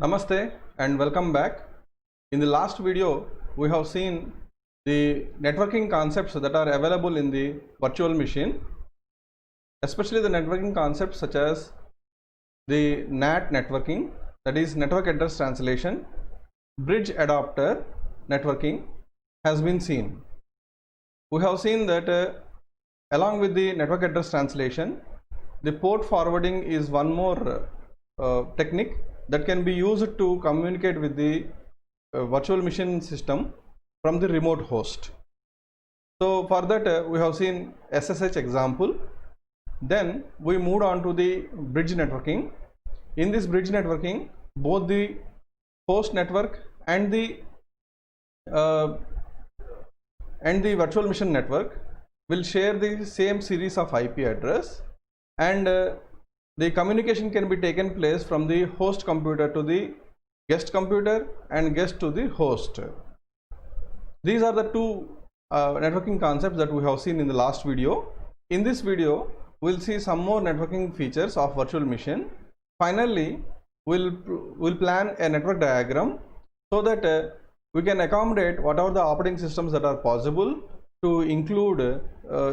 Namaste and welcome back. In the last video, we have seen the networking concepts that are available in the virtual machine, especially the networking concepts such as the NAT networking, that is network address translation, bridge adapter networking has been seen. We have seen that along with the network address translation, the port forwarding is one more technique that can be used to communicate with the virtual machine system from the remote host. So for that we have seen SSH example. Then we moved on to the bridge networking. In this bridge networking, both the host network and the virtual machine network will share the same series of IP address, and the communication can be taken place from the host computer to the guest computer and guest to the host. These are the two networking concepts that we have seen in the last video. In this video, we'll see some more networking features of virtual machine. Finally, we'll plan a network diagram so that we can accommodate whatever the operating systems that are possible to include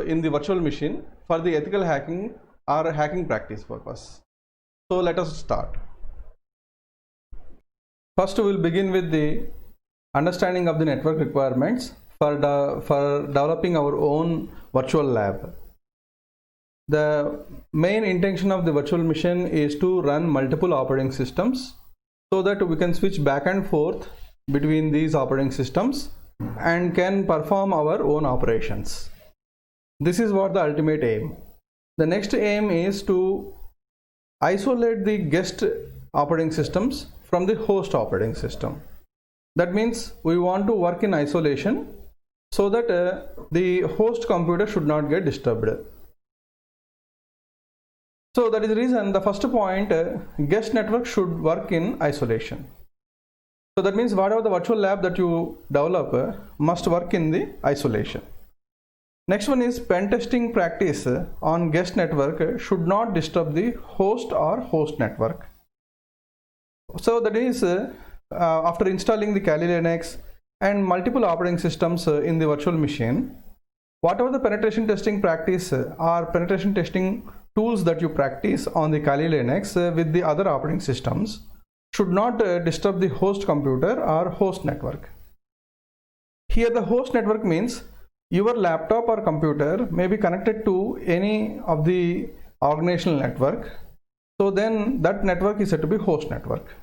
in the virtual machine for the ethical hacking or hacking practice purpose. So let us start. First, we will begin with the understanding of the network requirements for developing our own virtual lab. The main intention of the virtual machine is to run multiple operating systems so that we can switch back and forth between these operating systems and can perform our own operations. This is what the ultimate aim. The next aim is to isolate the guest operating systems from the host operating system. That means we want to work in isolation so that the host computer should not get disturbed. So that is the reason the first point, guest network should work in isolation. So that means whatever the virtual lab that you develop must work in the isolation. Next one is pen testing practice on guest network should not disturb the host or host network. So that is after installing the Kali Linux and multiple operating systems in the virtual machine, whatever the penetration testing practice or penetration testing tools that you practice on the Kali Linux with the other operating systems should not disturb the host computer or host network. Here the host network means your laptop or computer may be connected to any of the organizational network. So then that network is said to be host network.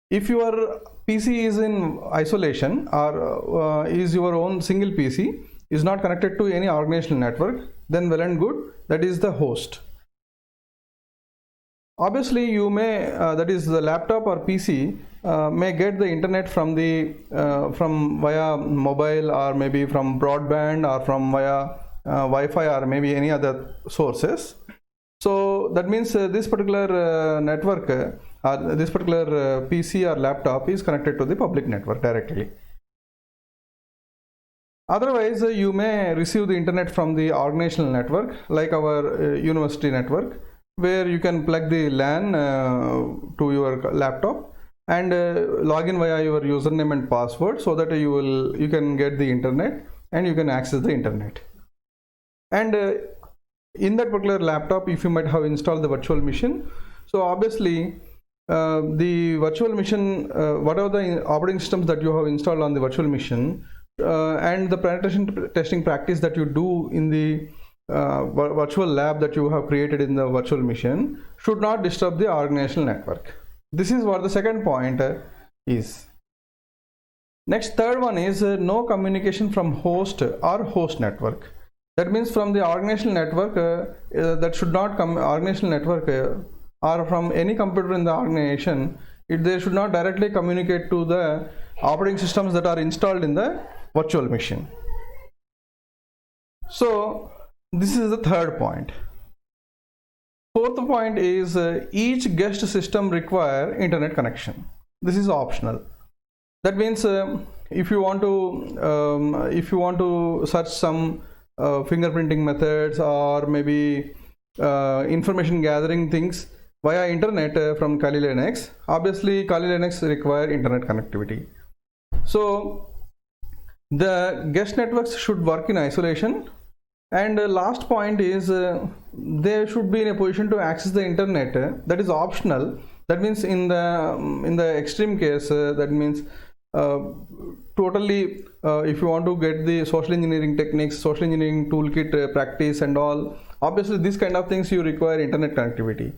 If your PC is in isolation or is your own single PC, is not connected to any organizational network, then well and good, that is the host. Obviously you may that is the laptop or PC may get the internet from the from via mobile or maybe from broadband or from via Wi-Fi or maybe any other sources. So that means this particular network this particular PC or laptop is connected to the public network directly. Otherwise you may receive the internet from the organizational network like our university network, where you can plug the LAN to your laptop and log in via your username and password so that you can get the internet and you can access the internet. And in that particular laptop, if you might have installed the virtual machine, so obviously the virtual machine, whatever the operating systems that you have installed on the virtual machine and the penetration testing practice that you do in the virtual lab that you have created in the virtual machine should not disturb the organizational network. This is what the second point is. Next, third one is no communication from host or host network. That means from the organizational network that should not come organizational network or from any computer in the organization, they should not directly communicate to the operating systems that are installed in the virtual machine. So this is the third point. Fourth point is each guest system require internet connection. This is optional. That means if you want to search some fingerprinting methods or maybe information gathering things via internet from Kali Linux. Obviously, Kali Linux require internet connectivity. So the guest networks should work in isolation. And last point is they should be in a position to access the internet. That is optional. That means in the extreme case, that means totally if you want to get the social engineering techniques, social engineering toolkit practice and all, obviously these kind of things you require internet connectivity.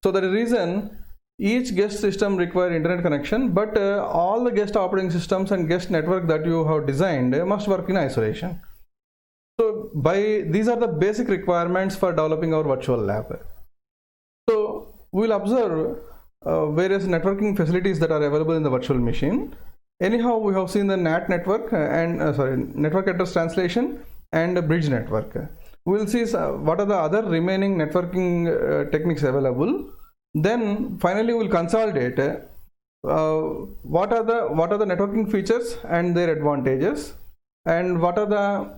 So that is the reason each guest system require internet connection, but all the guest operating systems and guest network that you have designed must work in isolation. So these are the basic requirements for developing our virtual lab. So we will observe various networking facilities that are available in the virtual machine. Anyhow, we have seen the NAT network and network address translation and bridge network. We will see what are the other remaining networking techniques available. Then finally we will consolidate what are the networking features and their advantages, and what are the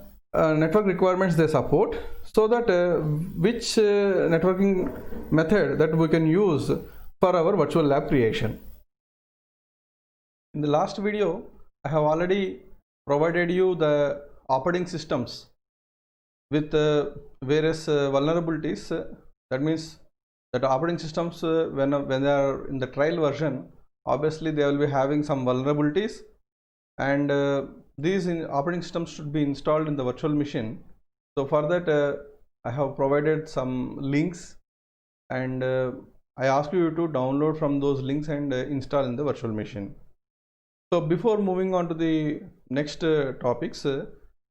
network requirements they support, so that which networking method that we can use for our virtual lab creation. In the last video, I have already provided you the operating systems with various vulnerabilities. That means that operating systems when they are in the trial version, obviously they will be having some vulnerabilities, and these operating systems should be installed in the virtual machine. So for that I have provided some links, and I ask you to download from those links and install in the virtual machine. So before moving on to the next topics,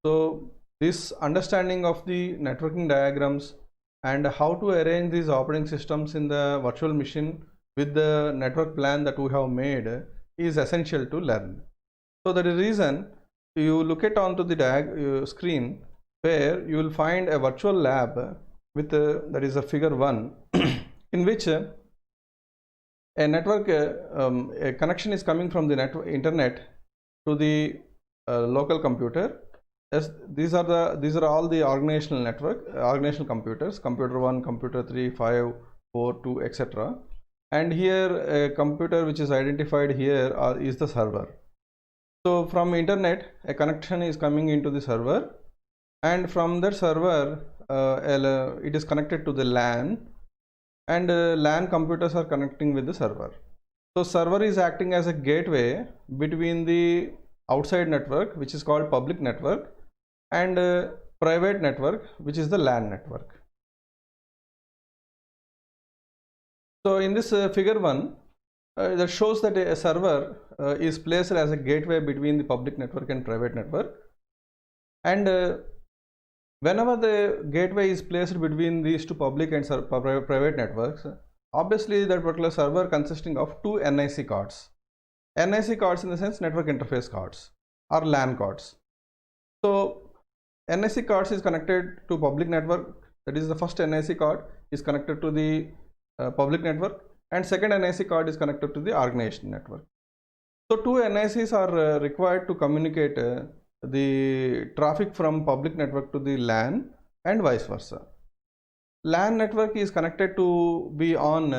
so this understanding of the networking diagrams and how to arrange these operating systems in the virtual machine with the network plan that we have made is essential to learn. So that is the reason you look at onto the screen, where you will find a virtual lab with that is a figure 1 in which a network a connection is coming from the internet to the local computer. As these are all the organizational computers, computer 1, computer 3, 5, 4, 2, etc. And here a computer which is identified here is the server. So from internet a connection is coming into the server, and from that server it is connected to the LAN, and LAN computers are connecting with the server. So server is acting as a gateway between the outside network, which is called public network, and private network, which is the LAN network. So in this figure 1 that shows that a server is placed as a gateway between the public network and private network, and whenever the gateway is placed between these two public and private networks, obviously that particular server consisting of two NIC cards. NIC cards in the sense network interface cards or LAN cards. So NIC cards is connected to public network, that is the first NIC card is connected to the public network, and second NIC card is connected to the organization network. So two NICs are required to communicate the traffic from public network to the LAN and vice versa. LAN network is connected to be on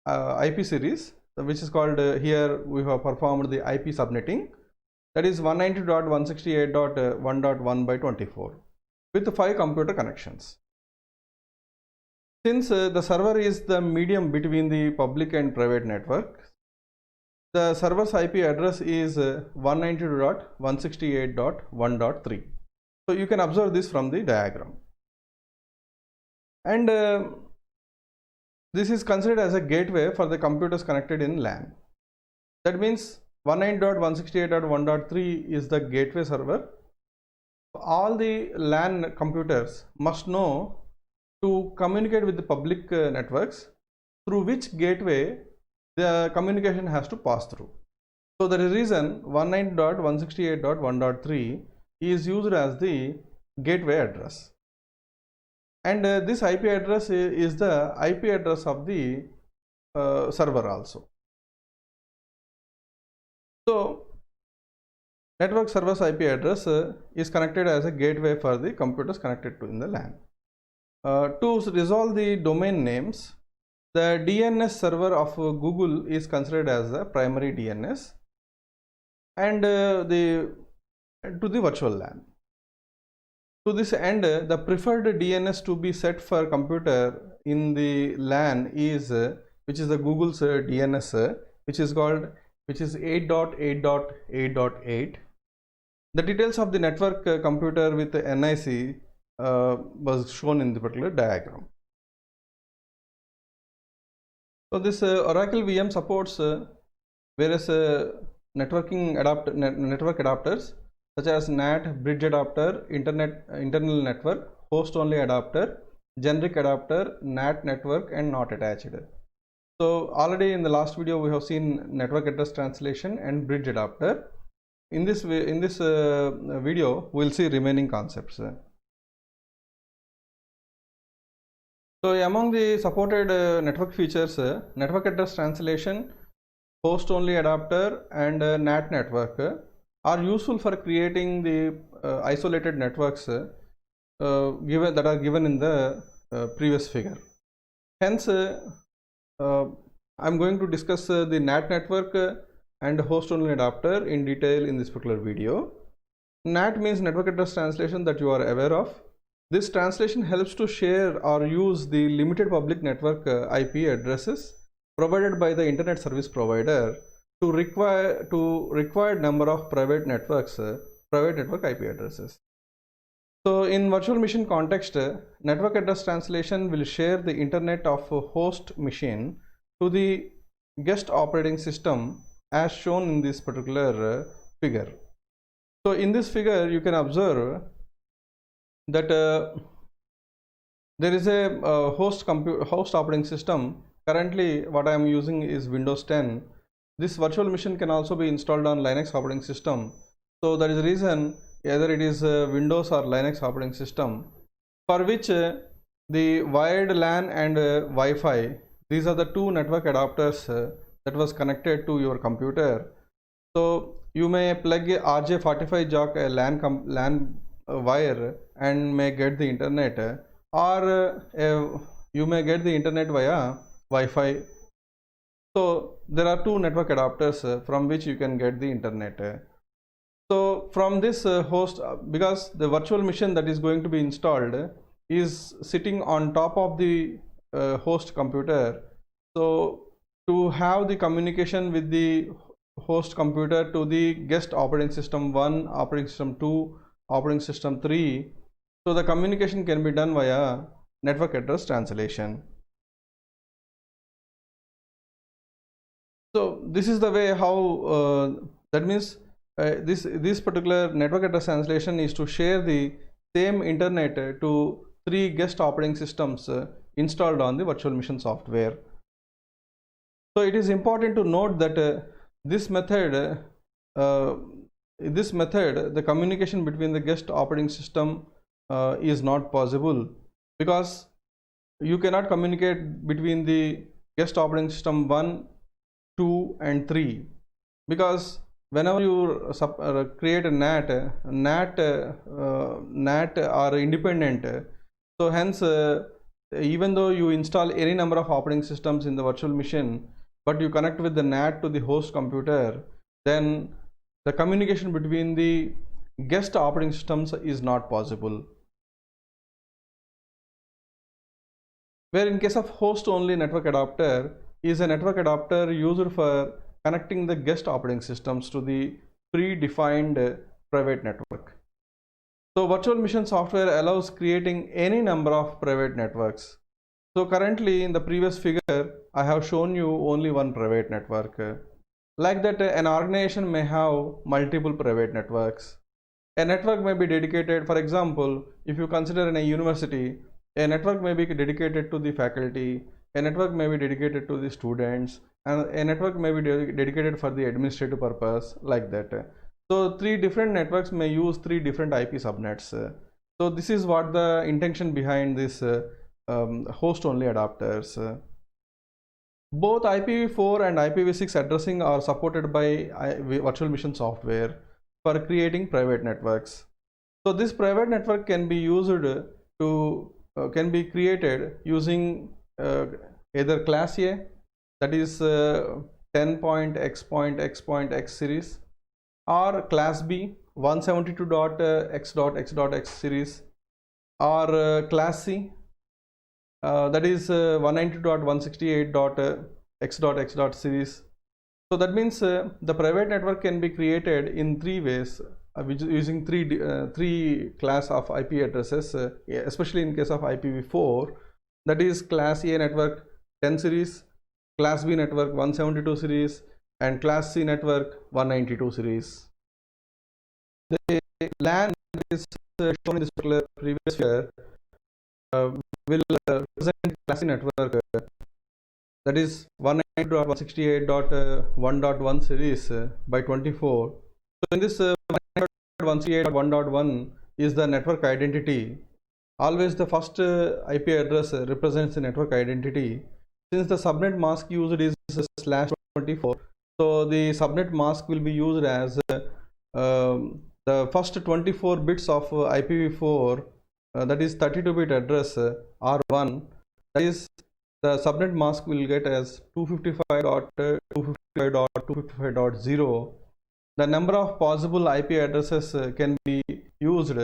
IP series, which is called here we have performed the IP subnetting, that is 192.168.1.1/24 with 5 computer connections. Since the server is the medium between the public and private network, the server's IP address is 192.168.1.3. So you can observe this from the diagram. And this is considered as a gateway for the computers connected in LAN. That means 192.168.1.3 is the gateway server. All the LAN computers must know to communicate with the public networks through which gateway the communication has to pass through. So that is the reason 192.168.1.3 is used as the gateway address, and this IP address is the IP address of the server also. So network server's IP address is connected as a gateway for the computers connected to in the LAN. To resolve the domain names, the DNS server of Google is considered as the primary DNS, and to the virtual LAN. To this end, the preferred DNS to be set for computer in the LAN is which is the Google's DNS, which is 8.8.8.8. The details of the network computer with NIC was shown in the particular diagram. So this Oracle VM supports various network adapters such as NAT, bridge adapter, internal network, host only adapter, generic adapter, NAT network, and not attached. So already in the last video we have seen network address translation and bridge adapter. In this video we will see remaining concepts. So among the supported network features, network address translation, host only adapter, and NAT network are useful for creating the isolated networks that are given in the previous figure. Hence, I'm going to discuss the NAT network and host only adapter in detail in this particular video. NAT means network address translation, that you are aware of. This translation helps to share or use the limited public network IP addresses provided by the internet service provider to required number of private network IP addresses. So in virtual machine context, network address translation will share the internet of a host machine to the guest operating system as shown in this particular figure. So in this figure you can observe that there is a host operating system. Currently what I am using is Windows 10. This virtual machine can also be installed on Linux operating system. So that is the reason either it is Windows or Linux operating system, for which the wired LAN and Wi-Fi, these are the two network adapters that was connected to your computer. So you may plug a RJ45 jack a LAN wire and may get the internet, or you may get the internet via Wi-Fi. So there are two network adapters from which you can get the internet. So from this host, because the virtual machine that is going to be installed is sitting on top of the host computer, so to have the communication with the host computer to the guest operating system 1, operating system 2, operating system 3, so the communication can be done via network address translation. So this is the way how that means this particular network address translation is to share the same internet to 3 guest operating systems installed on the virtual machine software. So it is important to note that this method, the communication between the guest operating system is not possible, because you cannot communicate between the guest operating system 1, 2 and 3, because whenever you create a NAT are independent. So hence even though you install any number of operating systems in the virtual machine, but you connect with the NAT to the host computer, then the communication between the guest operating systems is not possible. Where in case of host only network adapter is a network adapter used for connecting the guest operating systems to the predefined private network. So virtual machine software allows creating any number of private networks. So currently in the previous figure I have shown you only one private network. Like that, an organization may have multiple private networks. A network may be dedicated, for example, if you consider in a university, a network may be dedicated to the faculty, a network may be dedicated to the students, and a network may be dedicated for the administrative purpose, like that. So 3 different networks may use 3 different IP subnets. So this is what the intention behind this host only adapters. Both IPv4 and IPv6 addressing are supported by virtual machine software for creating private networks. So this private network can be used to can be created using either class A, that is 10.x.x.x series, or class B 172.x.x.x series, or class C that is 192.168.x.x. series. So that means the private network can be created in three ways, using three class of IP addresses, especially in case of IPv4. That is class A network 10 series, class B network 172 series, and class C network 192 series. The LAN is shown in this particular previous figure will represent class C network, that is 192.168.1.1 series by 24. So in this 192.168.1.1 is the network identity. Always the first IP address represents the network identity. Since the subnet mask used is /24, so the subnet mask will be used as the first 24 bits of IPv4, that is 32-bit address R1, that is the subnet mask will get as 255.255.255.0. The number of possible IP addresses can be used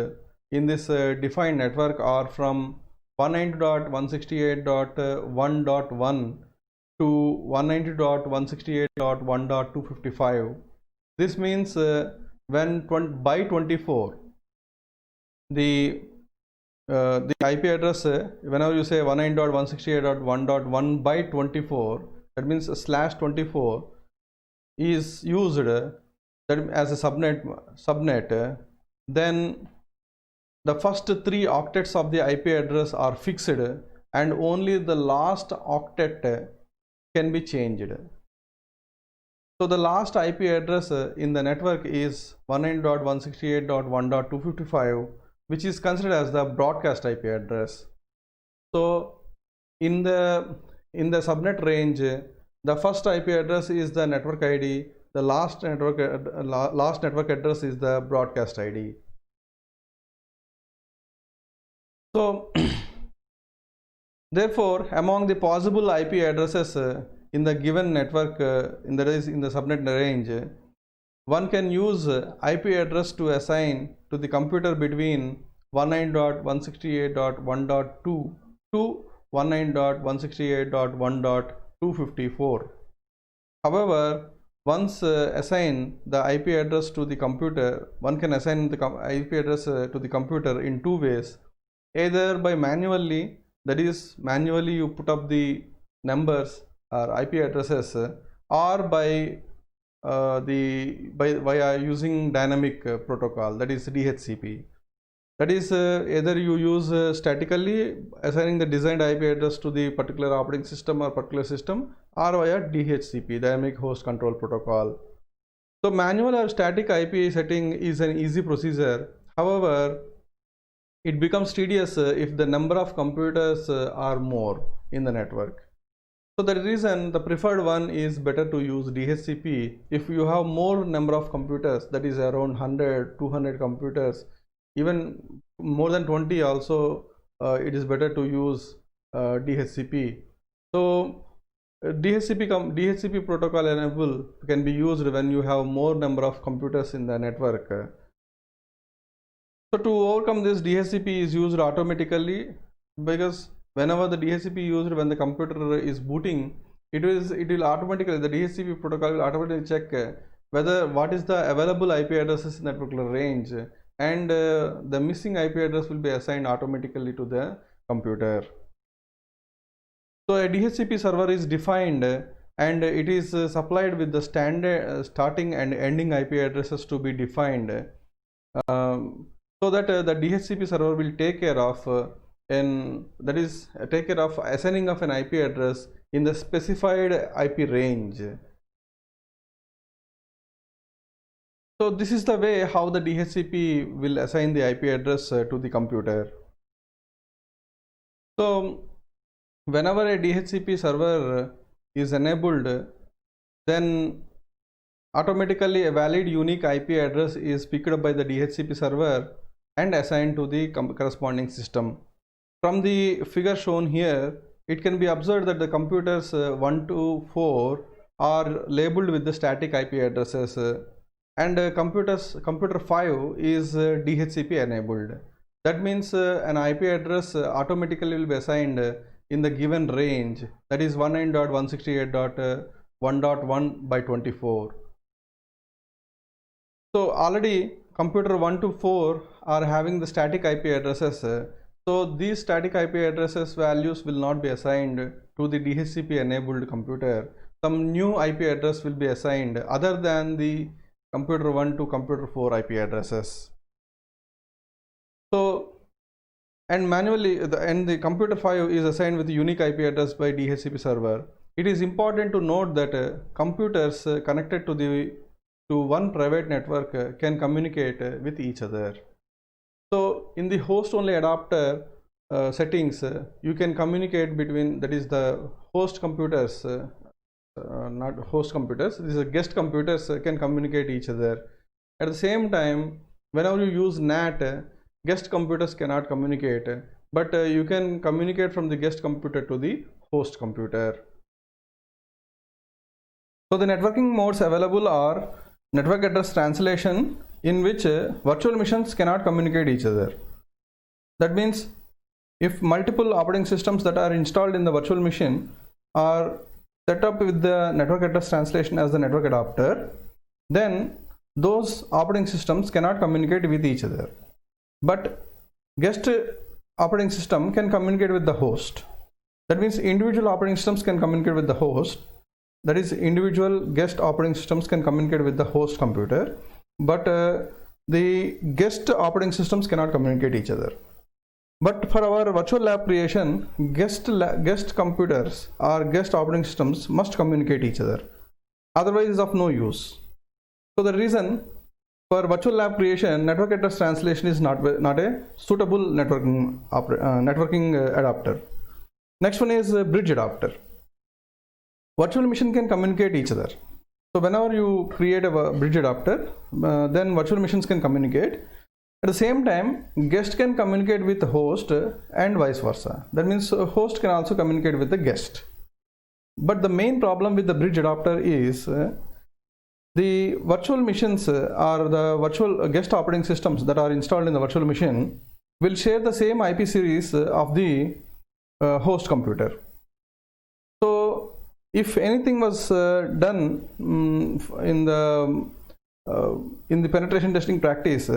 in this defined network are from 192.168.1.1 to 192.168.1.255. This means when by 24 the IP address, whenever you say 192.168.1.1 by 24, that means /24 is used that as a subnet, then the first three octets of the IP address are fixed and only the last octet can be changed. So the last IP address in the network is 192.168.1.255, which is considered as the broadcast IP address. So in the subnet range, the first IP address is the network ID, the last network address is the broadcast ID. So therefore, among the possible IP addresses in the given network, in the subnet range, one can use IP address to assign to the computer between 19.168.1.2 to 19.168.1.254. However, once assign the IP address to the computer, one can assign the IP address to the computer in two ways. Either by manually, that is manually you put up the numbers or IP addresses, or by via using dynamic protocol, that is DHCP. That is either you use statically assigning the designed IP address to the particular operating system or particular system, or via DHCP, dynamic host control protocol. So manual or static IP setting is an easy procedure. However, it becomes tedious if the number of computers are more in the network. So the reason the preferred one is better to use DHCP. If you have more number of computers, that is around 100, 200 computers, even more than 20 also, it is better to use DHCP. So DHCP protocol enable can be used when you have more number of computers in the network. So to overcome this, DHCP is used automatically, because whenever the DHCP used when the computer is booting, it will automatically, the DHCP protocol will automatically check whether what is the available IP addresses in that particular range, and the missing IP address will be assigned automatically to the computer. So a DHCP server is defined and it is supplied with the standard starting and ending IP addresses to be defined, so that the DHCP server will take care of assigning of an IP address in the specified IP range. So this is the way how the DHCP will assign the IP address to the computer. So whenever a DHCP server is enabled, then automatically a valid unique IP address is picked up by the DHCP server and assigned to the corresponding system. From the figure shown here, it can be observed that the computers 1 to 4 are labeled with the static IP addresses, and computer 5 is DHCP enabled. That means an IP address automatically will be assigned in the given range, that is 19.168.1.1 by 24. So already computer 1 to 4 are having the static IP addresses. So these static IP addresses values will not be assigned to the DHCP enabled computer. Some new IP address will be assigned other than the computer 1 to computer 4 IP addresses. So, and manually the computer 5 is assigned with a unique IP address by DHCP server. It is important to note that computers connected to one private network can communicate with each other. So in the host only adapter settings, you can communicate between, that is the host computers, not host computers, these are guest computers can communicate each other. At the same time, whenever you use NAT, guest computers cannot communicate, but you can communicate from the guest computer to the host computer. So the networking modes available are network address translation, in which virtual machines cannot communicate each other. That means if multiple operating systems that are installed in the virtual machine are set up with the network address translation as the network adapter, then those operating systems cannot communicate with each other. But guest operating system can communicate with the host. That means individual operating systems can communicate with the host. That is, individual guest operating systems can communicate with the host computer, but the guest operating systems cannot communicate each other. But for our virtual lab creation, guest computers or guest operating systems must communicate each other. Otherwise, it is of no use. So the reason for virtual lab creation, network address translation is not a suitable networking adapter. Next one is bridge adapter. Virtual machine can communicate each other. So whenever you create a bridge adapter, then virtual machines can communicate. At the same time, guest can communicate with the host and vice versa. That means host can also communicate with the guest. But the main problem with the bridge adapter is the virtual machines or the virtual guest operating systems that are installed in the virtual machine will share the same IP series of the host computer. So if anything was done in the penetration testing practice,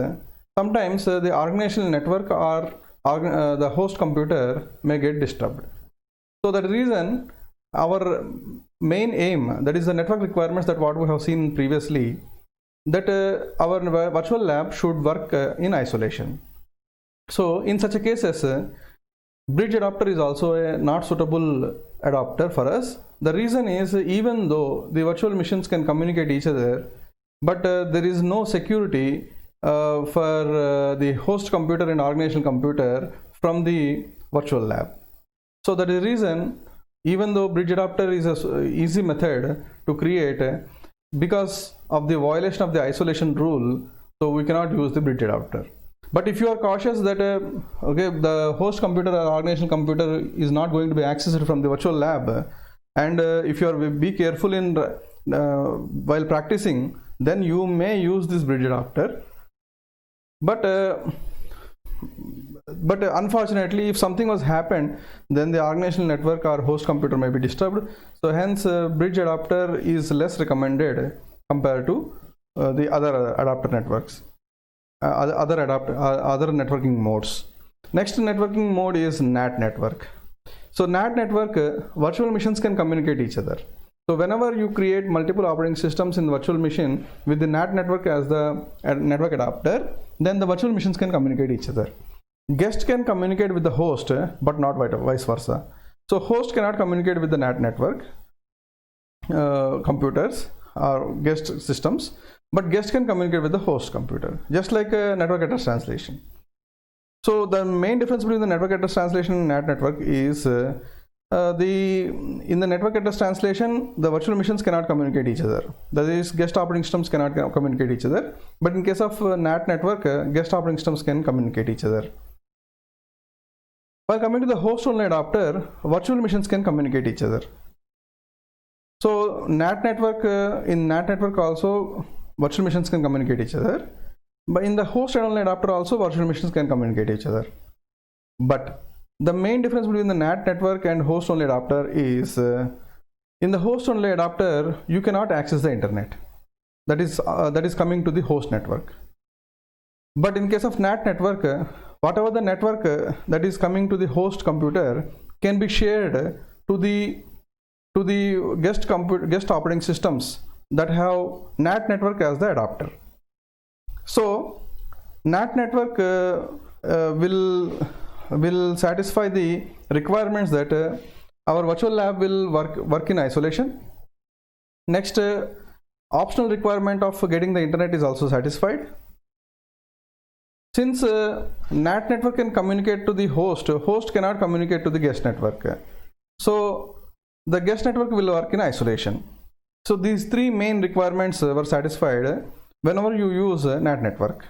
sometimes the organizational network or the host computer may get disturbed. So that reason, our main aim, that is the network requirements that what we have seen previously, that our virtual lab should work in isolation. So in such a cases, bridge adapter is also a not suitable adapter for us. The reason is, even though the virtual machines can communicate each other, but there is no security for the host computer and organizational computer from the virtual lab. So that is the reason, even though bridge adapter is an easy method to create, because of the violation of the isolation rule, so we cannot use the bridge adapter. But if you are cautious that the host computer or organizational computer is not going to be accessed from the virtual lab, and if you are be careful in while practicing, then you may use this bridge adapter. But unfortunately, if something was happened, then the organizational network or host computer may be disturbed. So hence, bridge adapter is less recommended compared to the other adapter networks, other networking modes. Next networking mode is NAT network. So NAT network, virtual machines can communicate each other. So whenever you create multiple operating systems in the virtual machine with the NAT network as the network adapter, then the virtual machines can communicate each other. Guest can communicate with the host, but not vice versa. So host cannot communicate with the NAT network computers or guest systems, but guest can communicate with the host computer, just like network address translation. So the main difference between the network address translation and NAT network is in the network address translation, the virtual machines cannot communicate each other. That is, guest operating systems cannot communicate each other. But in case of NAT network, guest operating systems can communicate each other. While coming to the host only adapter, virtual machines can communicate each other. So NAT network, in NAT network also virtual machines can communicate each other, but in the host only adapter also virtual machines can communicate each other. But the main difference between the NAT network and host only adapter is in the host only adapter you cannot access the internet, that is coming to the host network. But in case of NAT network, whatever the network that is coming to the host computer can be shared to the guest operating systems that have NAT network as the adapter. So NAT network will satisfy the requirements that our virtual lab will work in isolation. Next, optional requirement of getting the internet is also satisfied. Since NAT network can communicate to the host cannot communicate to the guest network. So the guest network will work in isolation. So these three main requirements were satisfied whenever you use NAT network.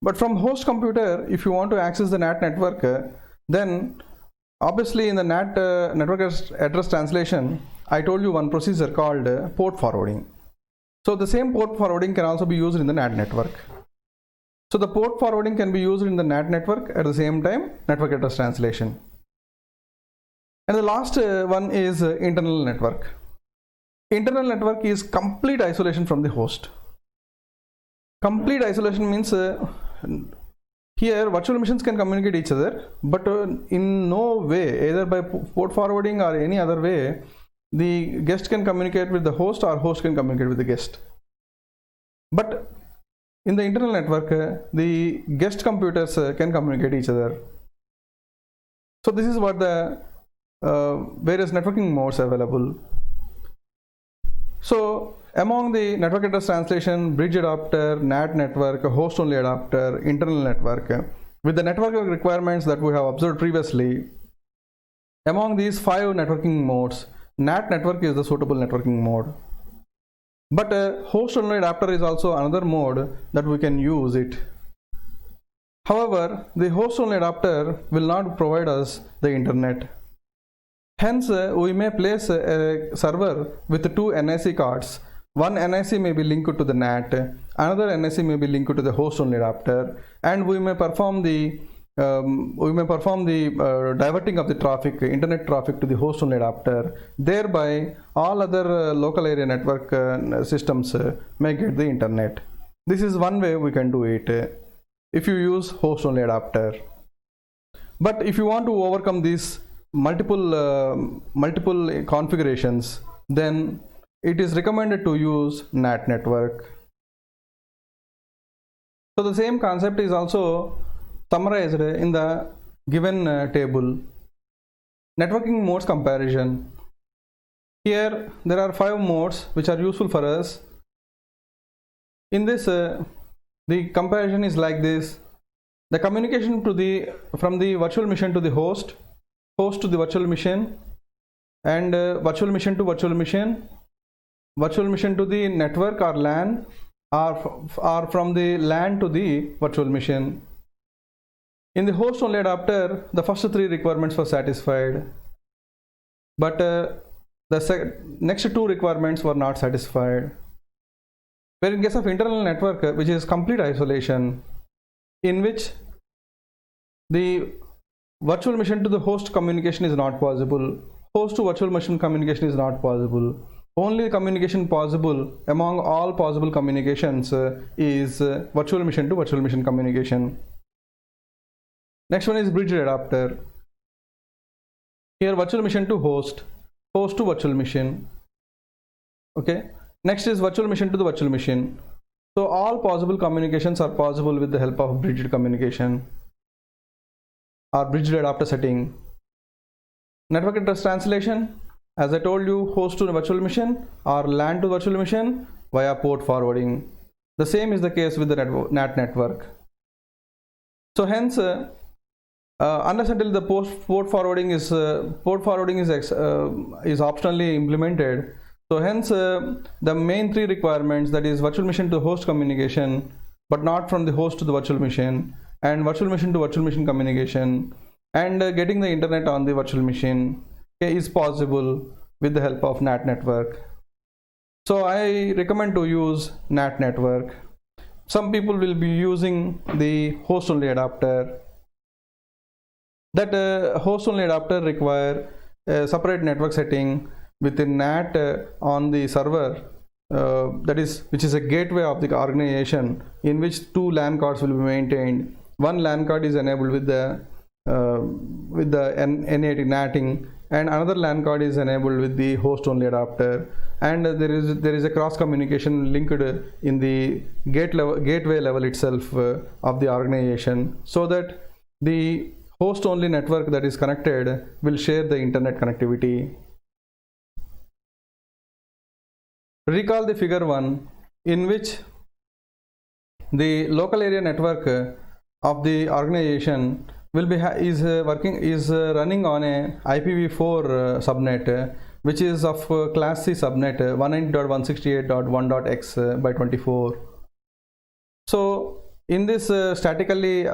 But from host computer, if you want to access the NAT network, then obviously in the NAT network address translation, I told you one procedure called port forwarding. So the same port forwarding can also be used in the NAT network. So the port forwarding can be used in the NAT network, at the same time network address translation. And the last one is internal network. Internal network is complete isolation from the host. Complete isolation means here virtual machines can communicate each other, but in no way, either by port forwarding or any other way, the guest can communicate with the host or host can communicate with the guest. But in the internal network, the guest computers can communicate each other. So this is what the various networking modes available. So among the network address translation, bridge adapter, NAT network, host only adapter, internal network, with the network requirements that we have observed previously, among these 5 networking modes, NAT network is the suitable networking mode. But host only adapter is also another mode that we can use it. However, the host only adapter will not provide us the internet. Hence, we may place a server with 2 NIC cards. One NIC may be linked to the NAT, another NIC may be linked to the host only adapter, and we may perform the diverting of the traffic, internet traffic, to the host only adapter. Thereby, all other local area network systems may get the internet. This is one way we can do it if you use host only adapter. But if you want to overcome these multiple configurations, then it is recommended to use NAT network. So the same concept is also summarized in the given table. Networking modes comparison. Here there are 5 modes which are useful for us. In this, the comparison is like this: the communication from the virtual machine to the host to the virtual machine, and virtual machine to virtual machine to the network or LAN, or from the LAN to the virtual machine. In the host only adapter, the first 3 requirements were satisfied, but the next 2 requirements were not satisfied. Where in case of internal network, which is complete isolation, in which the virtual machine to the host communication is not possible, host to virtual machine communication is not possible. Only communication possible among all possible communications is virtual machine to virtual machine communication. Next one is bridge adapter. Here virtual machine to host to virtual machine. Okay. Next is virtual machine to the virtual machine. So all possible communications are possible with the help of bridged communication or bridged adapter setting. Network address translation, as I told you, host to virtual machine or LAN to virtual machine via port forwarding. The same is the case with the NAT network. So hence, unless until the port forwarding is optionally implemented, so hence the main 3 requirements, that is virtual machine to host communication, but not from the host to the virtual machine, and virtual machine to virtual machine communication, and getting the internet on the virtual machine is possible with the help of NAT network. So I recommend to use NAT network. Some people will be using the host only adapter. That host only adapter require a separate network setting within NAT on the server, which is a gateway of the organization, in which two LAN cards will be maintained. One LAN card is enabled with the N80 NATing, and another LAN card is enabled with the host only adapter, and there is a cross communication linked in the gateway level itself of the organization, so that the host only network that is connected will share the internet connectivity. Recall the figure 1, in which the local area network of the organization will be running on a IPv4 subnet, which is of class C subnet 190.168.1.x by 24. So in this statically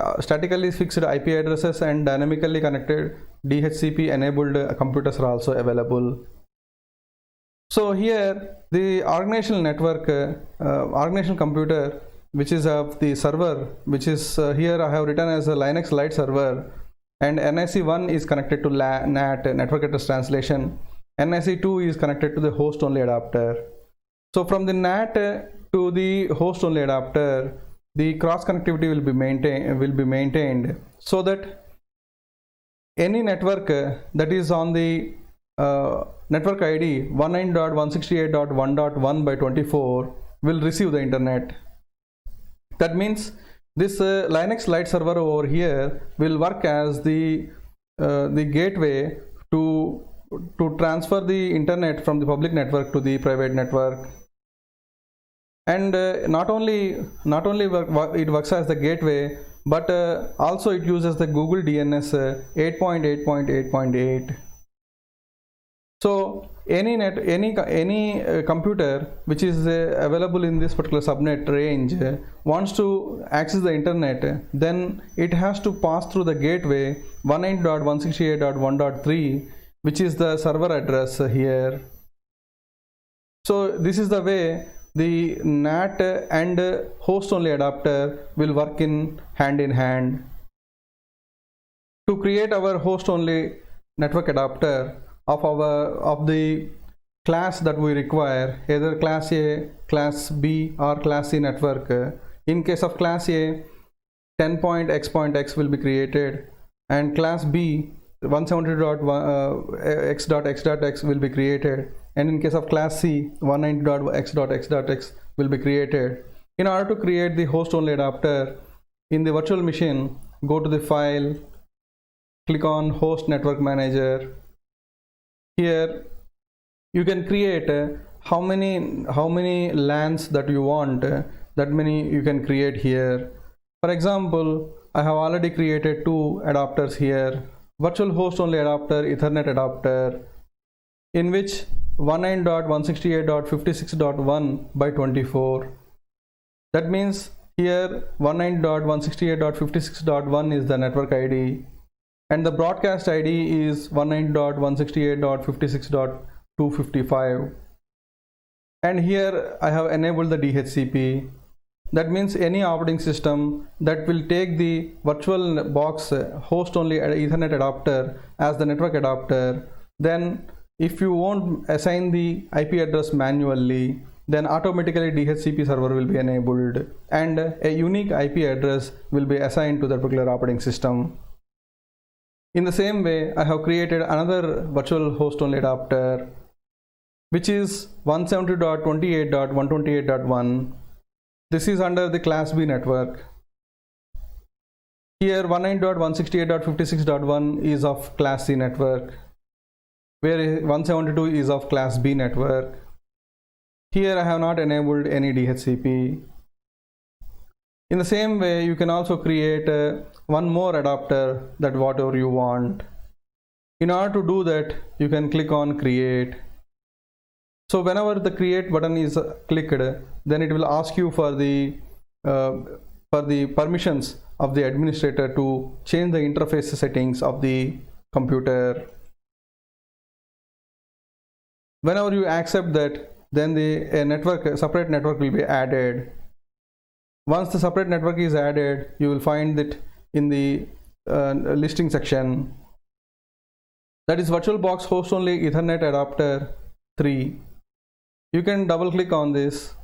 fixed IP addresses and dynamically connected DHCP enabled computers are also available. So here the organizational network, organizational computer, which is of the server, which is here I have written as a Linux Lite server, and NIC1 is connected to NAT, network address translation. NIC2 is connected to the host only adapter. So from the NAT to the host only adapter, the cross connectivity will be maintained, so that any network that is on the network ID 19.168.1.1 by 24 will receive the internet. That means this Linux Lite server over here will work as the gateway to transfer the internet from the public network to the private network. And not only it works as the gateway, but also it uses the Google DNS 8.8.8.8. So any computer which is available in this particular subnet range wants to access the internet, then it has to pass through the gateway 19.168.1.3, which is the server address here. So this is the way the NAT and host only adapter will work in hand. To create our host only network adapter of the class that we require, either class A, class B or class C network. In case of class A, 10.x.x will be created, and class B 170.x.x.x will be created, and in case of class C 190.x.x.x will be created. In order to create the host only adapter in the virtual machine, go to the file, click on host network manager. Here you can create how many LANs that you want, that many you can create here. For example, I have already created 2 adapters here, virtual host only adapter, Ethernet adapter, in which 19.168.56.1 by 24. That means here 19.168.56.1 is the network ID, and the broadcast ID is 19.168.56.255. and here I have enabled the DHCP. That means any operating system that will take the virtual box host only Ethernet adapter as the network adapter, then if you won't assign the IP address manually, then automatically DHCP server will be enabled and a unique IP address will be assigned to that particular operating system. In the same way, I have created another virtual host only adapter, which is 170.28.128.1. This is under the class B network. Here 19.168.56.1 is of class C network, where 172 is of class B network. Here I have not enabled any DHCP. In the same way, you can also create one more adapter, that whatever you want. In order to do that, you can click on create. So whenever the create button is clicked, then it will ask you for the permissions of the administrator to change the interface settings of the computer. Whenever you accept that, then a separate network will be added. Once the separate network is added, you will find it in the listing section. That is VirtualBox host only Ethernet adapter 3. You can double click on this.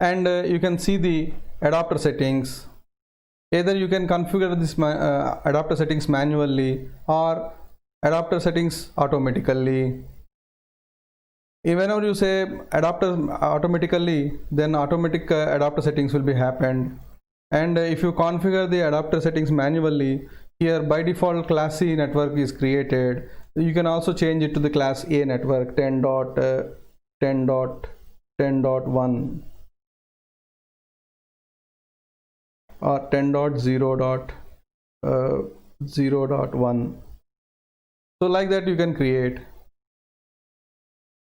And you can see the adapter settings. Either you can configure this adapter settings manually or adapter settings automatically. Whenever you say adapter automatically, then automatic adapter settings will be happened. And if you configure the adapter settings manually, here by default class C network is created. You can also change it to the class A network 10.10.10.1 or 10.0.0.1. So like that you can create.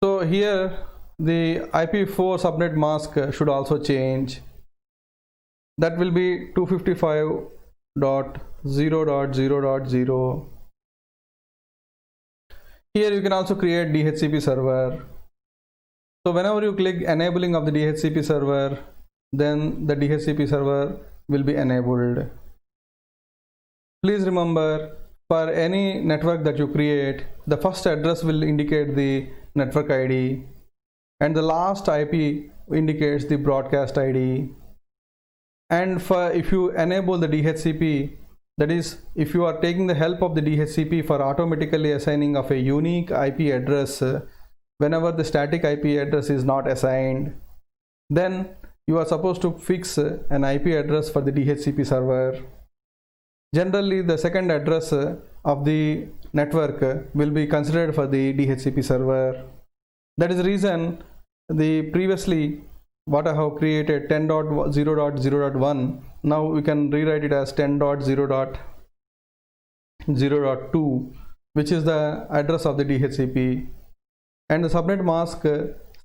So here the IP4 subnet mask should also change. That will be 255.0.0.0. Here you can also create DHCP server. So whenever you click enabling of the DHCP server, then the DHCP server will be enabled. Please remember, for any network that you create, the first address will indicate the network ID and the last IP indicates the broadcast ID. And if you enable the DHCP, that is, if you are taking the help of the DHCP for automatically assigning of a unique IP address whenever the static IP address is not assigned, then you are supposed to fix an IP address for the DHCP server. Generally, the second address of the network will be considered for the DHCP server. That is the reason the previously what I have created 10.0.0.1, now we can rewrite it as 10.0.0.2, which is the address of the DHCP. And the subnet mask,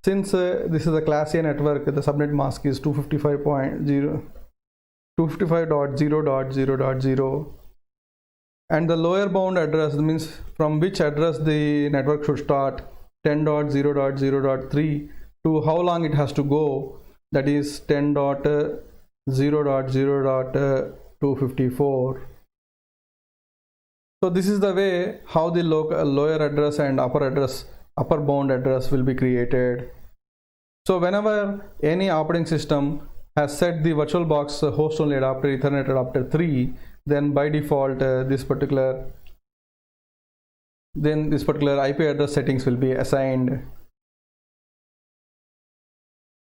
since this is a class A network, the subnet mask is 255.0.0.0, and the lower bound address means from which address the network should start, 10.0.0.3 to how long it has to go, that is 10.0.0.254. So this is the way how the lower address and upper bound address will be created. So whenever any operating system has set the VirtualBox host only adapter Ethernet adapter 3, then by default this particular IP address settings will be assigned.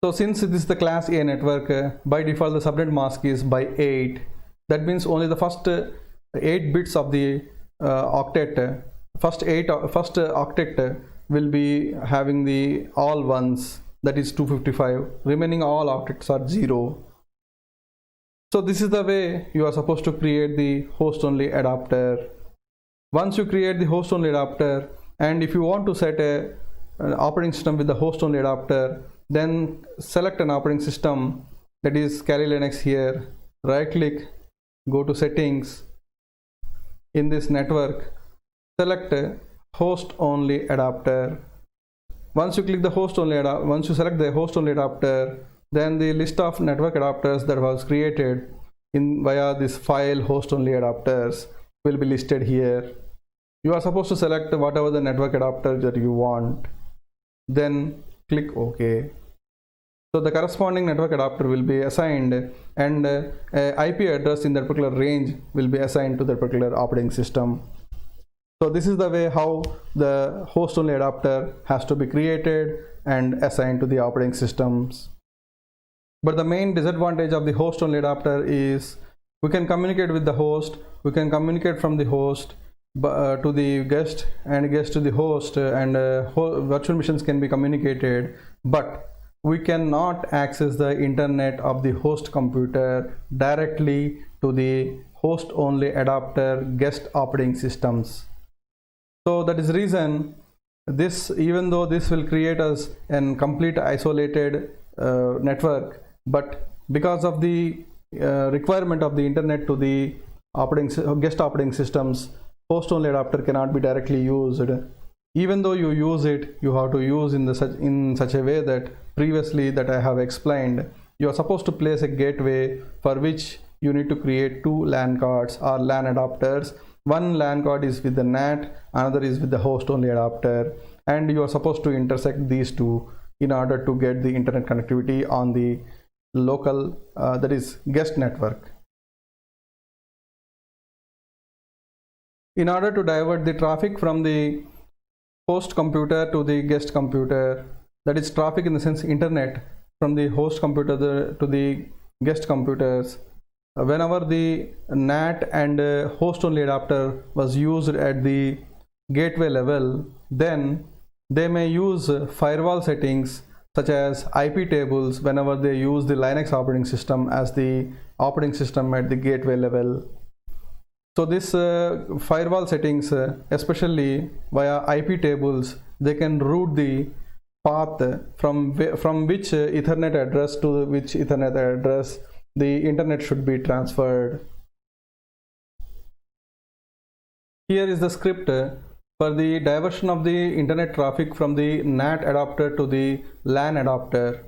So since this is the class A network, by default the subnet mask is by 8. That means only the first 8 bits of the octet, first octet will be having the all ones, that is 255. Remaining all octets are 0. So this is the way you are supposed to create the host only adapter. Once you create the host only adapter, and if you want to set an operating system with the host only adapter, then select an operating system, that is Kali Linux here, right click, go to settings, in this network select host only adapter. Once you click the host only adapter, once you select the host only adapter, then the list of network adapters that was created via this file host only adapters will be listed here. You are supposed to select whatever the network adapter that you want, then click OK. So the corresponding network adapter will be assigned, and IP address in that particular range will be assigned to that particular operating system. So this is the way how the host only adapter has to be created and assigned to the operating systems. But the main disadvantage of the host only adapter is we can communicate with the host, we can communicate from the host to the guest and guest to the host, and virtual machines can be communicated, but we cannot access the internet of the host computer directly to the host only adapter guest operating systems. So that is the reason this, even though this will create us an complete isolated network, but because of the requirement of the internet to the guest operating systems, host only adapter cannot be directly used. Even though you use it, you have to use in such a way that previously that I have explained. You are supposed to place a gateway for which you need to create two LAN cards or LAN adapters. One LAN card is with the NAT, another is with the host only adapter, and you are supposed to intersect these two in order to get the internet connectivity on the local, that is guest network. In order to divert the traffic from the host computer to the guest computer, that is traffic in the sense internet from the host computer to the guest computers, whenever the NAT and host only adapter was used at the gateway level, then they may use firewall settings such as IP tables whenever they use the Linux operating system as the operating system at the gateway level. So this firewall settings, especially via IP tables, they can route the path from which Ethernet address to which Ethernet address the internet should be transferred. Here is the script for the diversion of the internet traffic from the NAT adapter to the LAN adapter.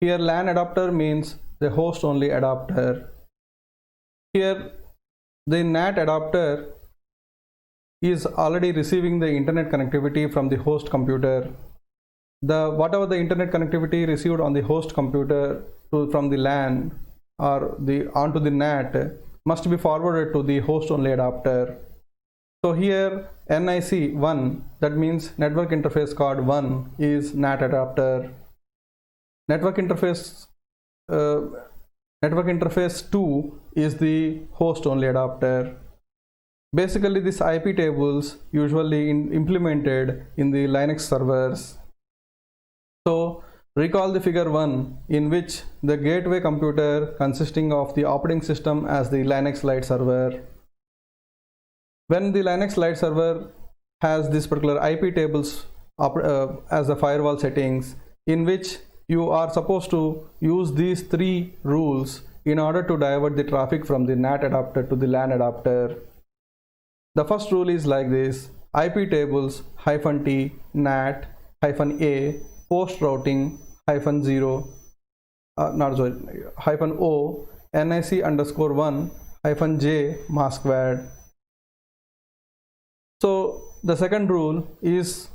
Here LAN adapter means the host only adapter. Here the NAT adapter is already receiving the internet connectivity from the host computer. Whatever the internet connectivity received on the host computer from the LAN or onto the NAT must be forwarded to the host only adapter. So here NIC1, that means network interface card 1, is NAT adapter. Network interface 2 is the host only adapter. Basically these IP tables usually implemented in the Linux servers. So recall the figure 1 in which the gateway computer consisting of the operating system as the Linux Lite server. When the Linux Lite server has this particular IP tables as the firewall settings, in which you are supposed to use these three rules in order to divert the traffic from the NAT adapter to the LAN adapter. The first rule is like this: IP tables -t NAT -a post routing -0 -o NIC_1 -j masquad. So the second rule is,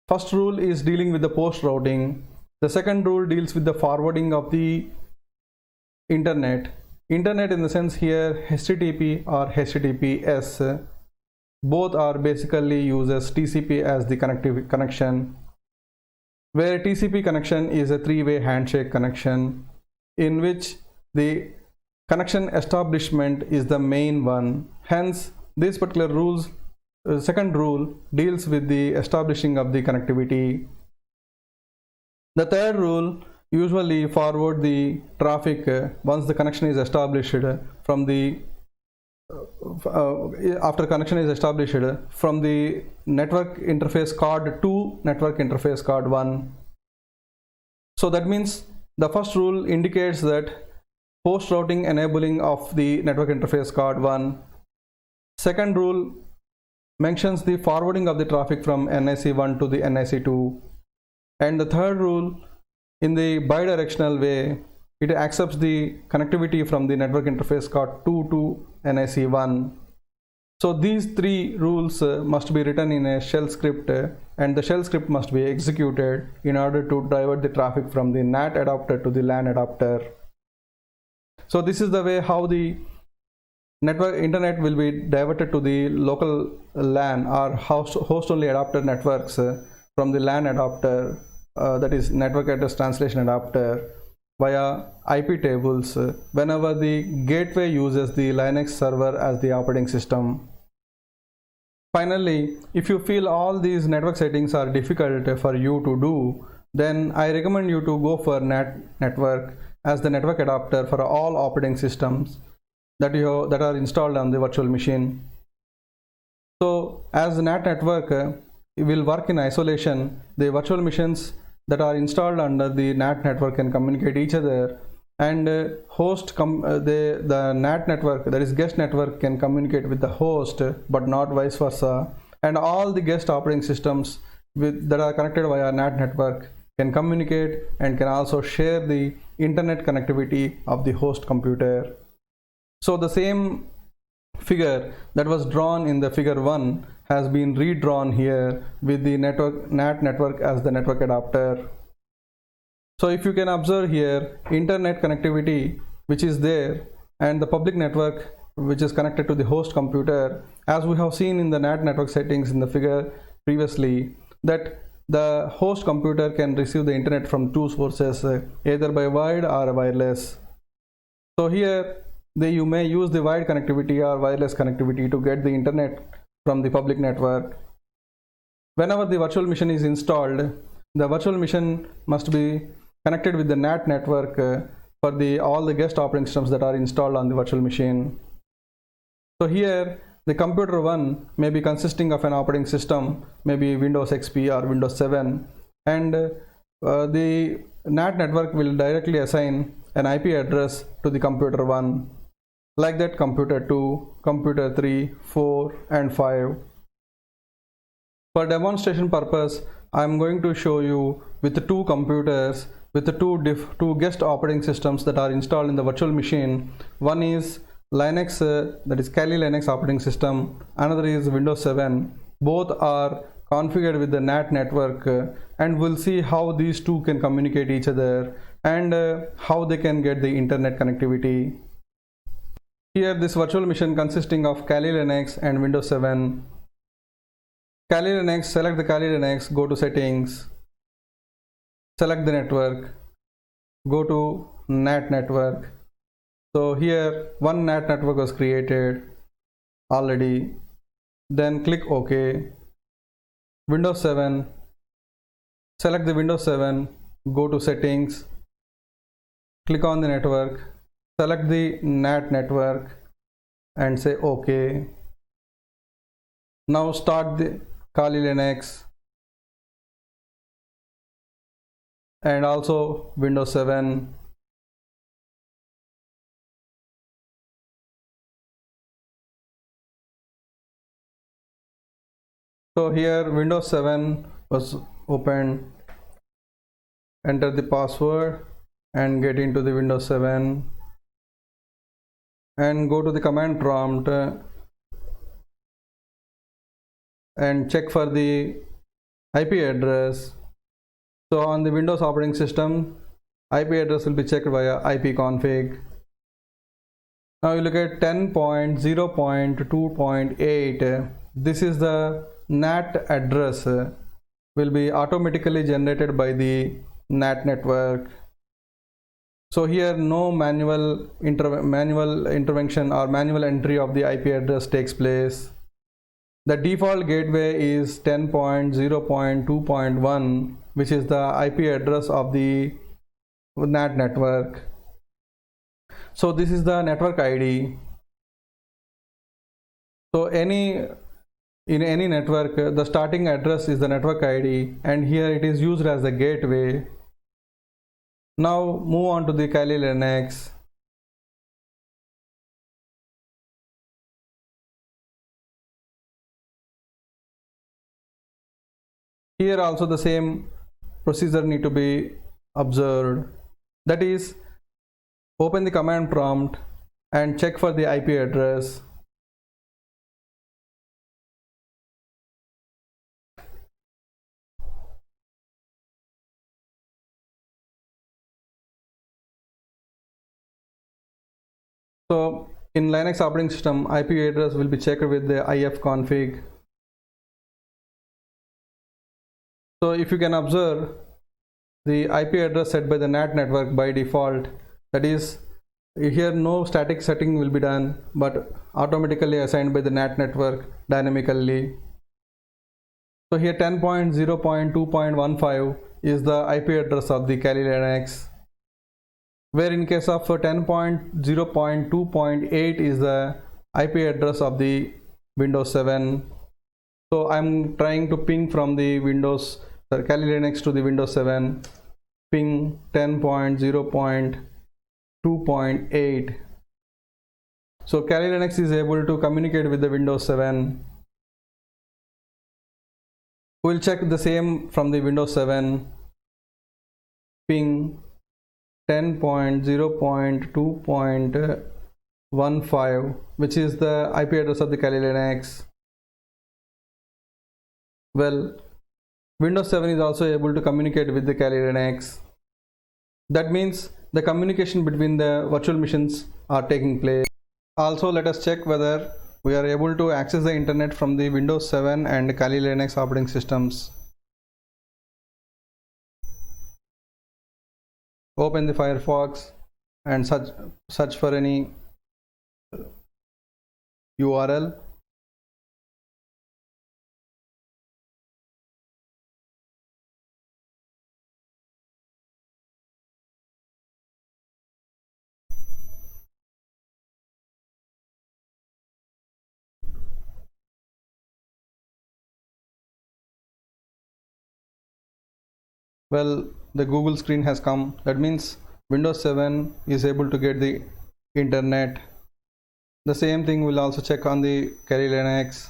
first rule is dealing with the post routing. The second rule deals with the forwarding of the internet. Internet in the sense here HTTP or HTTPS. Both are basically uses TCP as the connection, where TCP connection is a three-way handshake connection in which the connection establishment is the main one. Hence this particular rules, second rule deals with the establishing of the connectivity. The third rule usually forward the traffic once the connection is established from the after connection is established from the network interface card to network interface card 1. So that means the first rule indicates that post routing enabling of the network interface card 1. Second rule mentions the forwarding of the traffic from NIC1 to the NIC2. And the third rule, in the bidirectional way, it accepts the connectivity from the network interface card 2 to NIC1. So these three rules must be written in a shell script, and the shell script must be executed in order to divert the traffic from the NAT adapter to the LAN adapter. So this is the way how the network internet will be diverted to the local LAN or host only adapter networks from the LAN adapter, that is network address translation adapter, via IP tables whenever the gateway uses the Linux server as the operating system. Finally, if you feel all these network settings are difficult for you to do, then I recommend you to go for NAT network as the network adapter for all operating systems that are installed on the virtual machine. So as NAT network, will work in isolation. The virtual machines that are installed under the NAT network can communicate each other, and the NAT network, that is guest network, can communicate with the host but not vice versa. And all the guest operating systems that are connected via NAT network can communicate and can also share the internet connectivity of the host computer. So the same figure that was drawn in the figure 1 has been redrawn here with the NAT network as the network adapter. So if you can observe here, internet connectivity which is there and the public network which is connected to the host computer, as we have seen in the NAT network settings in the figure previously, that the host computer can receive the internet from two sources, either by wired or wireless. So here you may use the wired connectivity or wireless connectivity to get the internet from the public network. Whenever the virtual machine is installed, the virtual machine must be connected with the NAT network for all the guest operating systems that are installed on the virtual machine. So here the computer 1 may be consisting of an operating system, maybe Windows XP or Windows 7, and the NAT network will directly assign an IP address to the computer 1, like that computer 2, computer 3, 4 and 5. For demonstration purpose, I am going to show you with two computers with the two guest operating systems that are installed in the virtual machine. One is Linux, that is Kali Linux operating system. Another is Windows 7. Both are configured with the NAT network, and we'll see how these two can communicate each other and how they can get the internet connectivity. Here this virtual machine consisting of Kali Linux and Windows 7. Kali Linux, select the Kali Linux, go to settings, select the network, go to NAT network. So here one NAT network was created already, then click OK. Windows 7, select the Windows 7, go to settings, click on the network, select the NAT network and say OK. Now start the Kali Linux and also Windows 7. So here Windows 7 was opened. Enter the password and get into the Windows 7 and go to the command prompt and check for the IP address. So on the Windows operating system, IP address will be checked via ipconfig. Now you look at 10.0.2.8. This is the NAT address will be automatically generated by the NAT network. So here no manual intervention or manual entry of the IP address takes place. The default gateway is 10.0.2.1, which is the IP address of the NAT network. So this is the network ID. So in any network, the starting address is the network ID, and here it is used as the gateway. Now move on to the Kali Linux. Here also the same procedure need to be observed. That is, open the command prompt and check for the IP address. So in Linux operating system, IP address will be checked with the ifconfig. So if you can observe, the IP address set by the NAT network by default, that is, here no static setting will be done, but automatically assigned by the NAT network dynamically. So here 10.0.2.15 is the IP address of the Kali Linux, where in case of 10.0.2.8 is the IP address of the Windows 7. So I'm trying to ping from the Kali Linux to the Windows 7, ping 10.0.2.8. So Kali Linux is able to communicate with the Windows 7. We'll check the same from the Windows 7, ping 10.0.2.15, which is the IP address of the Kali Linux. Well, Windows 7 is also able to communicate with the Kali Linux. That means the communication between the virtual machines are taking place. Also, let us check whether we are able to access the internet from the Windows 7 and Kali Linux operating systems. Open the Firefox and search for any URL. Well, the Google screen has come. That means Windows 7 is able to get the internet. The same thing will also check on the Kali Linux.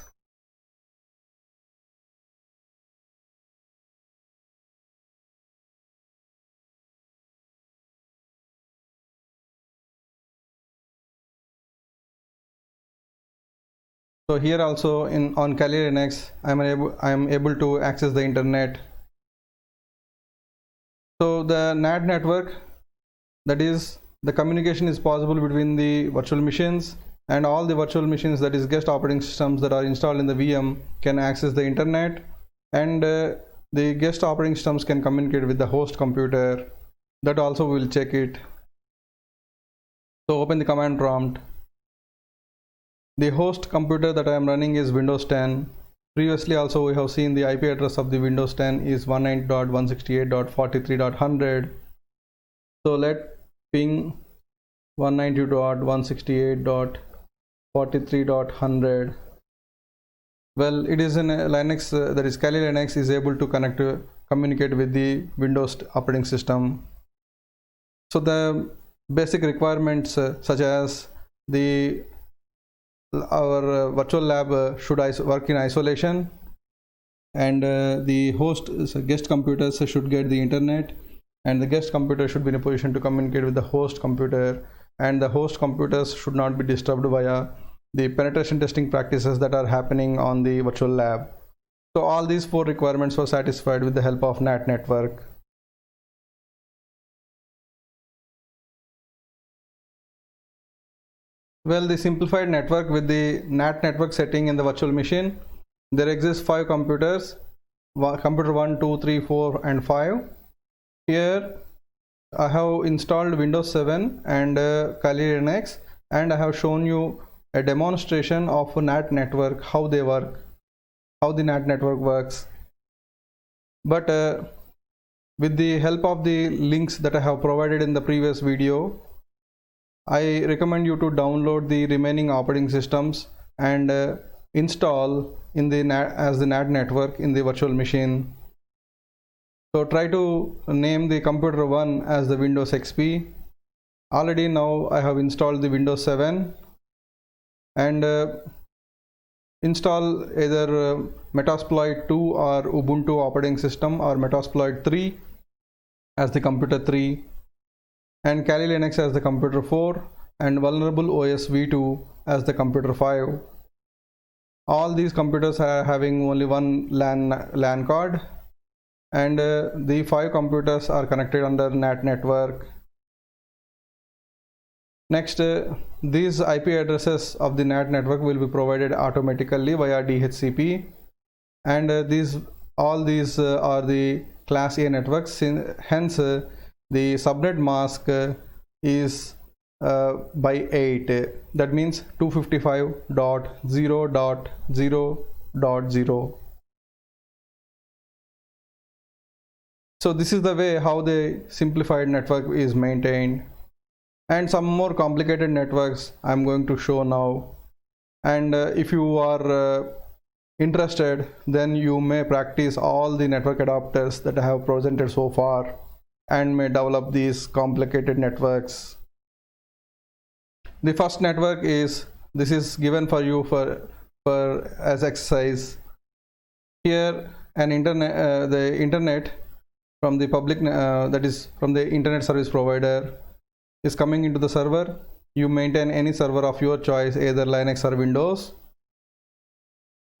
So here also on Kali Linux, I am able to access the internet. So the NAT network, that is, the communication is possible between the virtual machines, and all the virtual machines, that is guest operating systems that are installed in the VM, can access the internet, and the guest operating systems can communicate with the host computer. That also we will check it. So open the command prompt. The host computer that I am running is Windows 10. Previously also we have seen the IP address of the Windows 10 is 192.168.43.100. So let ping 192.168.43.100. Well, it is in Linux, that is Kali Linux is able to communicate with the Windows operating system. So the basic requirements such as our virtual lab should work in isolation, and the guest computers should get the internet, and the guest computer should be in a position to communicate with the host computer, and the host computers should not be disturbed via the penetration testing practices that are happening on the virtual lab. So all these 4 requirements were satisfied with the help of NAT network. Well, the simplified network with the NAT network setting in the virtual machine, there exist 5 computers, computer 1, 2, 3, 4 and 5. Here I have installed Windows 7 and Kali Linux, and I have shown you a demonstration of a NAT network, how they work, how the NAT network works. But with the help of the links that I have provided in the previous video, I recommend you to download the remaining operating systems and install in the as the NAT network in the virtual machine. So try to name the computer 1 as the Windows XP. Already now I have installed the Windows 7, and install either Metasploit 2 or Ubuntu operating system, or Metasploit 3 as the computer 3, and Kali Linux as the computer 4, and Vulnerable OS v2 as the computer 5. All these computers are having only one LAN card, and the 5 computers are connected under NAT network. Next, these IP addresses of the NAT network will be provided automatically via DHCP, and all these are the class A networks. Hence the subnet mask is by 8, that means 255.0.0.0. So this is the way how the simplified network is maintained, and some more complicated networks I am going to show now. And if you are interested, then you may practice all the network adapters that I have presented so far and may develop these complicated networks. The first network is, this is given for you for as exercise. Here an internet, the internet from the public, that is from the internet service provider, is coming into the server. You maintain any server of your choice, either Linux or Windows.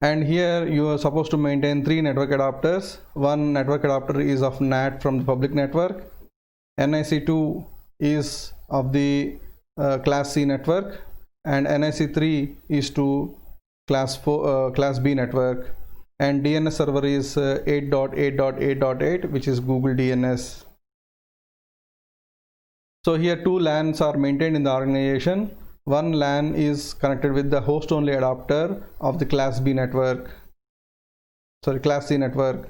And here you are supposed to maintain 3 network adapters. One network adapter is of NAT from the public network. NIC2 is of the class C network, and NIC3 is to class B network, and DNS server is 8.8.8.8, which is Google DNS. So here 2 LANs are maintained in the organization. One LAN is connected with the host only adapter of the class B network, class C network,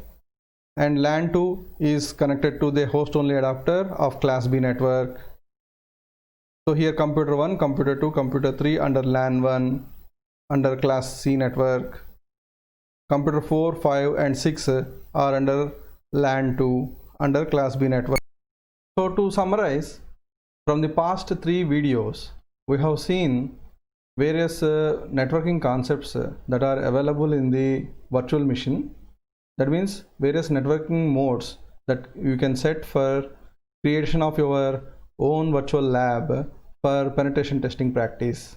and LAN 2 is connected to the host only adapter of class B network. So here computer 1, computer 2, computer 3 under LAN 1 under class C network. Computer 4, 5 and 6 are under LAN 2 under class B network. So to summarize, from the past 3 videos, we have seen various networking concepts that are available in the virtual machine. That means various networking modes that you can set for creation of your own virtual lab for penetration testing practice.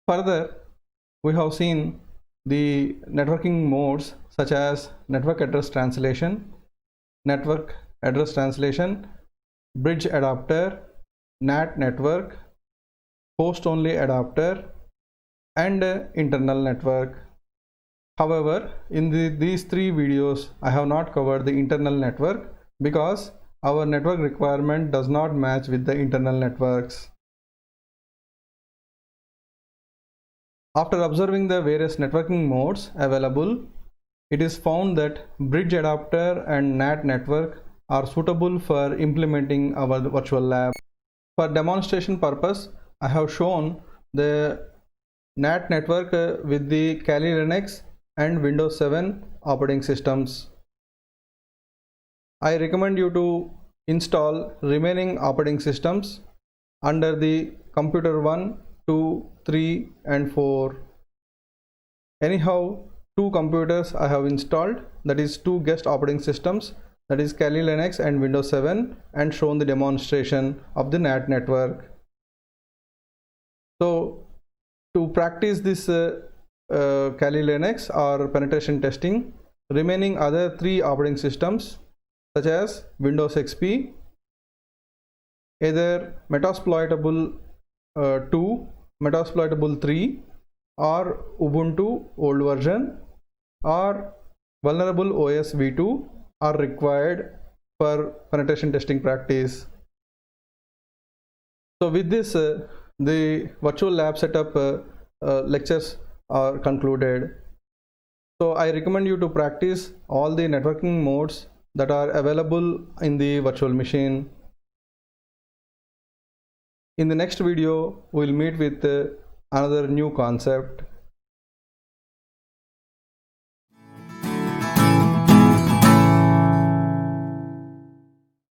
Further, we have seen the networking modes such as network address translation, bridge adapter, NAT network, host only adapter, and internal network. However, in these 3 videos, I have not covered the internal network because our network requirement does not match with the internal networks. After observing the various networking modes available, it is found that bridge adapter and NAT network are suitable for implementing our virtual lab. For demonstration purpose, I have shown the NAT network with the Kali Linux and Windows 7 operating systems. I recommend you to install remaining operating systems under the computer 1, 2, 3 and 4. Anyhow, 2 computers I have installed, that is 2 guest operating systems, that is Kali Linux and Windows 7, and shown the demonstration of the NAT network. So to practice this Kali Linux or penetration testing, remaining other 3 operating systems such as Windows XP, either Metasploitable 2, Metasploitable 3 or Ubuntu old version or Vulnerable OS v2 are required for penetration testing practice. So with this, the virtual lab setup lectures are concluded. So I recommend you to practice all the networking modes that are available in the virtual machine. In the next video, we will meet with another new concept.